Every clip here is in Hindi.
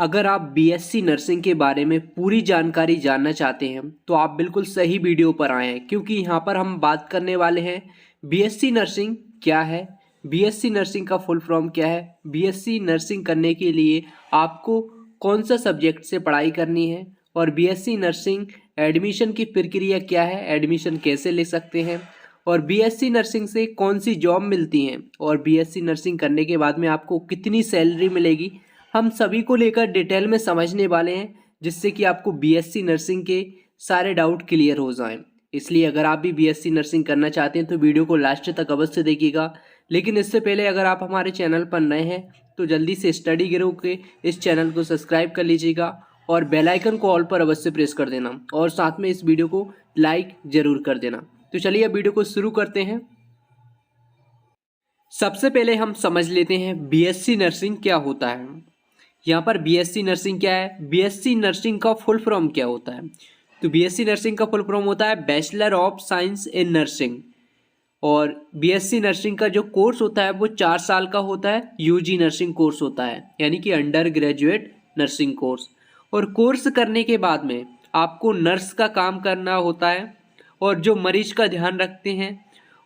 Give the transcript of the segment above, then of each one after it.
अगर आप बीएससी नर्सिंग के बारे में पूरी जानकारी जानना चाहते हैं तो आप बिल्कुल सही वीडियो पर आए हैं, क्योंकि यहाँ पर हम बात करने वाले हैं बीएससी नर्सिंग क्या है, बीएससी नर्सिंग का फुल फॉर्म क्या है, बीएससी नर्सिंग करने के लिए आपको कौन सा सब्जेक्ट से पढ़ाई करनी है और बीएससी नर्सिंग एडमिशन की प्रक्रिया क्या है, एडमिशन कैसे ले सकते हैं और बीएससी नर्सिंग से कौन सी जॉब मिलती हैं और बीएससी नर्सिंग करने के बाद में आपको कितनी सैलरी मिलेगी, हम सभी को लेकर डिटेल में समझने वाले हैं, जिससे कि आपको बीएससी नर्सिंग के सारे डाउट क्लियर हो जाएं। इसलिए अगर आप भी बीएससी नर्सिंग करना चाहते हैं तो वीडियो को लास्ट तक अवश्य देखिएगा। लेकिन इससे पहले अगर आप हमारे चैनल पर नए हैं तो जल्दी से स्टडी गुरु के इस चैनल को सब्सक्राइब कर लीजिएगा और बेल आइकन को ऑल पर अवश्य प्रेस कर देना और साथ में इस वीडियो को लाइक जरूर कर देना। तो चलिए अब वीडियो को शुरू करते हैं। सबसे पहले हम समझ लेते हैं बीएससी नर्सिंग क्या होता है। यहाँ पर बीएससी नर्सिंग क्या है, बीएससी नर्सिंग का फुल फॉर्म क्या होता है। तो बीएससी नर्सिंग का फुल फॉर्म होता है bachelor of science in nursing. और बीएससी नर्सिंग का जो कोर्स होता है वो 4 साल का होता है, यूजी नर्सिंग कोर्स होता है, यानी कि अंडर ग्रेजुएट नर्सिंग कोर्स। और कोर्स करने के बाद में आपको नर्स का काम करना होता है और जो मरीज का ध्यान रखते हैं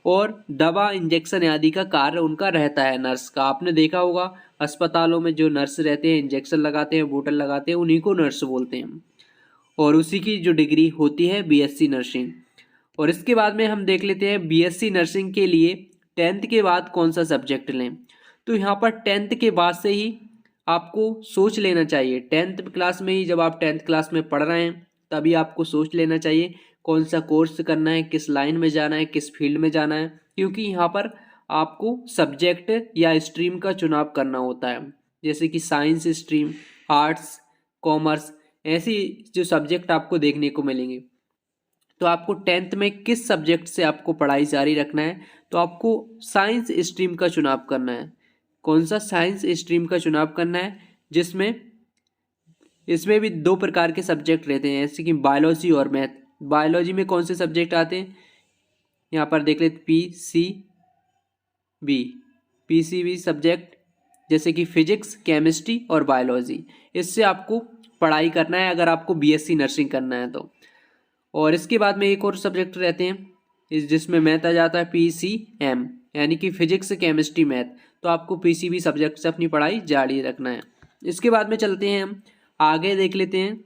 और दवा इंजेक्शन आदि का कार्य उनका रहता है नर्स का। आपने देखा होगा अस्पतालों में जो नर्स रहते हैं, इंजेक्शन लगाते हैं, बोतल लगाते हैं, उन्हीं को नर्स बोलते हैं और उसी की जो डिग्री होती है बीएससी नर्सिंग। और इसके बाद में हम देख लेते हैं बीएससी नर्सिंग के लिए 10th के बाद कौन सा सब्जेक्ट लें। तो यहाँ पर 10th के बाद से ही आपको सोच लेना चाहिए, 10th क्लास में ही, जब आप 10th क्लास में पढ़ रहे हैं तभी आपको सोच लेना चाहिए कौन सा कोर्स करना है, किस लाइन में जाना है, किस फील्ड में जाना है। क्योंकि यहाँ पर आपको सब्जेक्ट या स्ट्रीम का चुनाव करना होता है, जैसे कि साइंस स्ट्रीम, आर्ट्स, कॉमर्स, ऐसी जो सब्जेक्ट आपको देखने को मिलेंगे। तो आपको 10th में किस सब्जेक्ट से आपको पढ़ाई जारी रखना है, तो आपको साइंस स्ट्रीम का चुनाव करना है। कौन सा साइंस स्ट्रीम का चुनाव करना है, जिसमें इसमें भी 2 प्रकार के सब्जेक्ट रहते हैं, जैसे कि बायोलॉजी और मैथ। बायोलॉजी में कौन से सब्जेक्ट आते हैं, यहाँ पर देख लेते पीसीबी सब्जेक्ट, जैसे कि फिजिक्स, केमिस्ट्री और बायोलॉजी। इससे आपको पढ़ाई करना है अगर आपको बीएससी नर्सिंग करना है तो। और इसके बाद में एक और सब्जेक्ट रहते हैं जिसमें मैथ आ जाता है पीसीएम, यानी कि फिजिक्स, केमिस्ट्री, मैथ। तो आपको पीसीबी सब्जेक्ट से अपनी पढ़ाई जारी रखना है। इसके बाद में चलते हैं हम आगे, देख लेते हैं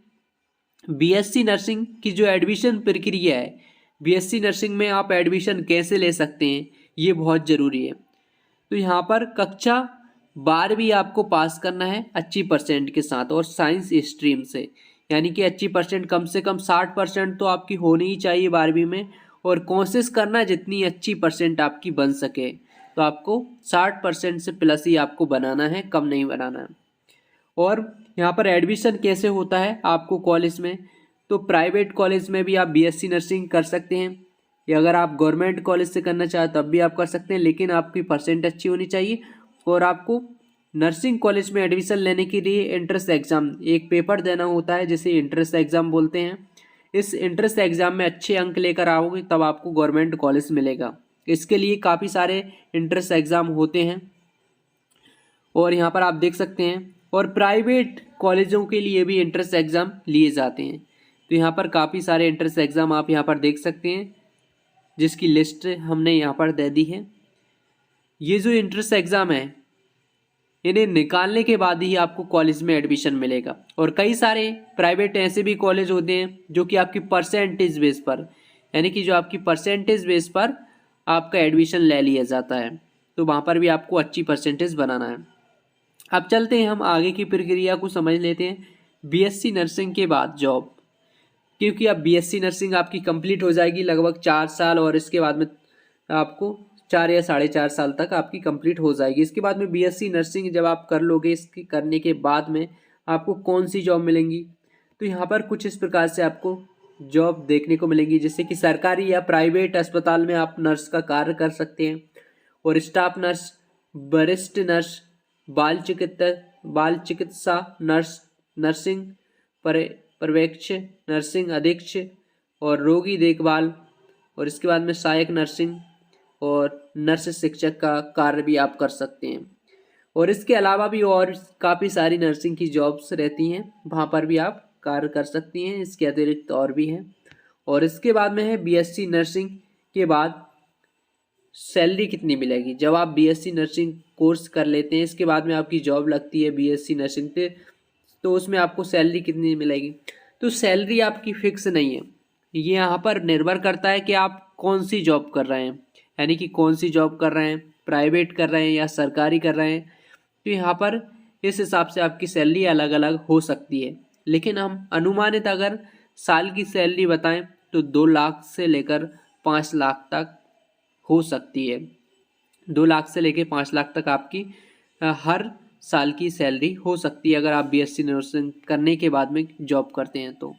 बीएससी नर्सिंग की जो एडमिशन प्रक्रिया है। बीएससी नर्सिंग में आप एडमिशन कैसे ले सकते हैं, ये बहुत ज़रूरी है। तो यहाँ पर कक्षा 12वीं आपको पास करना है अच्छी परसेंट के साथ और साइंस स्ट्रीम से, यानी कि अच्छी परसेंट कम से कम 60% तो आपकी होनी ही चाहिए 12वीं में। और कोशिश करना जितनी अच्छी परसेंट आपकी बन सके, तो आपको 60% से प्लस ही आपको बनाना है, कम नहीं बनाना है। और यहाँ पर एडमिशन कैसे होता है आपको कॉलेज में, तो प्राइवेट कॉलेज में भी आप बीएससी नर्सिंग कर सकते हैं, या अगर आप गवर्नमेंट कॉलेज से करना चाहें तब भी आप कर सकते हैं, लेकिन आपकी परसेंट अच्छी होनी चाहिए। और आपको नर्सिंग कॉलेज में एडमिशन लेने के लिए एंट्रेंस एग्ज़ाम, एक पेपर देना होता है जिसे एंट्रेंस एग्ज़ाम बोलते हैं। इस एंट्रेंस एग्ज़ाम में अच्छे अंक लेकर आओगे तब आपको गवर्नमेंट कॉलेज मिलेगा। इसके लिए काफ़ी सारे एंट्रेंस एग्ज़ाम होते हैं और यहाँ पर आप देख सकते हैं। और प्राइवेट कॉलेजों के लिए भी एंट्रेंस एग्ज़ाम लिए जाते हैं। तो यहाँ पर काफ़ी सारे एंट्रेंस एग्ज़ाम आप यहाँ पर देख सकते हैं, जिसकी लिस्ट हमने यहाँ पर दे दी है। ये जो एंट्रेंस एग्ज़ाम है, इन्हें निकालने के बाद ही आपको कॉलेज में एडमिशन मिलेगा। और कई सारे प्राइवेट ऐसे भी कॉलेज होते हैं जो कि आपकी परसेंटेज बेस पर, यानी कि जो आपकी परसेंटेज बेस पर आपका एडमिशन ले लिया जाता है, तो वहाँ पर भी आपको अच्छी परसेंटेज बनाना है। अब चलते हैं हम आगे की प्रक्रिया को समझ लेते हैं। बीएससी नर्सिंग के बाद जॉब, क्योंकि अब बीएससी नर्सिंग आपकी कंप्लीट हो जाएगी लगभग 4 साल, और इसके बाद में आपको 4 या 4.5 साल तक आपकी कंप्लीट हो जाएगी। इसके बाद में बीएससी नर्सिंग जब आप कर लोगे, इसकी करने के बाद में आपको कौन सी जॉब मिलेंगी, तो यहाँ पर कुछ इस प्रकार से आपको जॉब देखने को मिलेंगी, जैसे कि सरकारी या प्राइवेट अस्पताल में आप नर्स का कार्य कर सकते हैं। और स्टाफ नर्स, वरिष्ठ नर्स, बाल चिकित्सा नर्स, नर्सिंग पर्यवेक्षक, नर्सिंग अधीक्षक और रोगी देखभाल, और इसके बाद में सहायक नर्सिंग और नर्स शिक्षक का कार्य भी आप कर सकते हैं। और इसके अलावा भी और काफ़ी सारी नर्सिंग की जॉब्स रहती हैं, वहाँ पर भी आप कार्य कर सकती हैं। इसके अतिरिक्त और भी हैं। और इसके बाद में है बीएससी नर्सिंग के बाद सैलरी कितनी मिलेगी। जब आप बीएससी नर्सिंग कोर्स कर लेते हैं, इसके बाद में आपकी जॉब लगती है बीएससी नर्सिंग पे, तो उसमें आपको सैलरी कितनी मिलेगी। तो सैलरी आपकी फिक्स नहीं है, ये यहाँ पर निर्भर करता है कि आप कौन सी जॉब कर रहे हैं, यानी कि कौन सी जॉब कर रहे हैं, प्राइवेट कर रहे हैं या सरकारी कर रहे हैं। तो यहाँ पर इस हिसाब से आपकी सैलरी अलग अलग हो सकती है। लेकिन हम अनुमानित अगर साल की सैलरी बताएं तो 2 लाख से लेकर 5 लाख तक हो सकती है। 2 लाख से लेकर 5 लाख तक आपकी हर साल की सैलरी हो सकती है अगर आप बीएससी नर्सिंग करने के बाद में जॉब करते हैं तो।